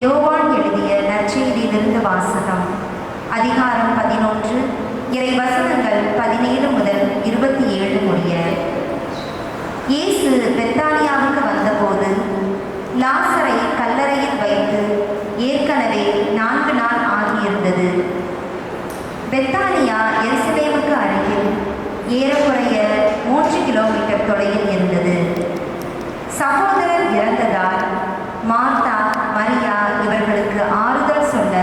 யோவான் எழுதிய நற்செய்தியிலிருந்து வாசகம். அதிகாரம் 11, இறை வசனங்கள் 17 முதல் 27 முடிய. இயேசு பெத்தானியாவுக்கு வந்தபோது லாசரை கல்லறையில் வைத்து ஏற்கனவே 4 நாள் ஆகியிருந்தது. பெத்தானியா எருசலேமுக்கு அருகில் ஏறக்குறைய 3 கிலோமீட்டர் தொலைவில் இருந்தது. சகோதரர் இறந்ததால் மார்த்தா, மரியா இவர்களுக்கு ஆறுதல் சொல்ல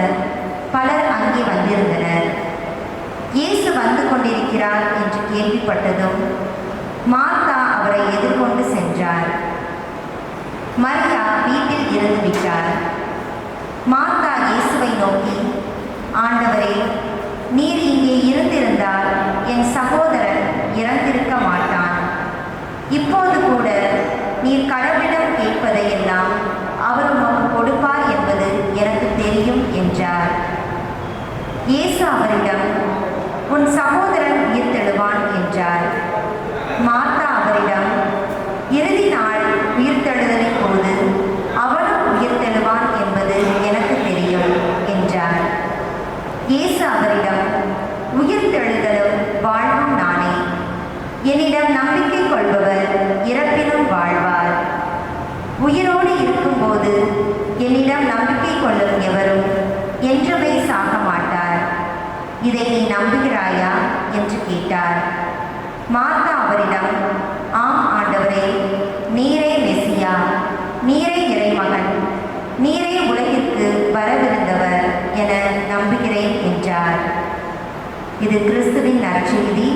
பலர் அங்கே வந்திருந்தனர். இயேசு வந்து கொண்டிருக்கிறார் என்று கேள்விப்பட்டதும் மார்த்தா அவரை எதிர்கொண்டு சென்றார். மரியா வீட்டில் இருந்து விட்டார். மார்த்தா இயேசுவை நோக்கி, ஆண்டவரே, நீர் இங்கே இருந்திருந்தால் என் சகோதரன் இறந்திருக்க மாட்டான். இப்போது கூட நீர் கடவுளிடம் கேட்பதையெல்லாம் அவர் உமக்கு கொடுப்பார் என்பது எனக்கு தெரியும் என்றார். இயேசு அவரிடம், உன் சகோதரன் உயிர்த்தெழுவான் என்றார். மார்த்தா அவரிடம், இறுதி நாள் உயிர்த்தெழுதலின் போது அவனும் உயிர்த்தெழுவான் என்பது எனக்கு தெரியும் என்றார். இயேசு அவரிடம், உயிர்த்தெழுதலும் வாழ்வும் நானே. என்னிடம் நம்பிக்கை கொள்பவர் இறப்பினும் வாழ்வார். உயிரோடு இருக்கும்போது என்னிடம் நம்பிக்கை கொள்ளும் எவரும் என்றுமே சாக மாட்டார். இதை நீ நம்புகிறாயா என்று கேட்டார். மார்த்தா அவரிடம், ஆம் ஆண்டவரே, நீரே மெசியா, நீரே இறைமகன், நீரே உலகிற்கு வரவிருந்தவர் என நம்புகிறேன் என்றார். இது கிறிஸ்துவின் நற்செய்தி.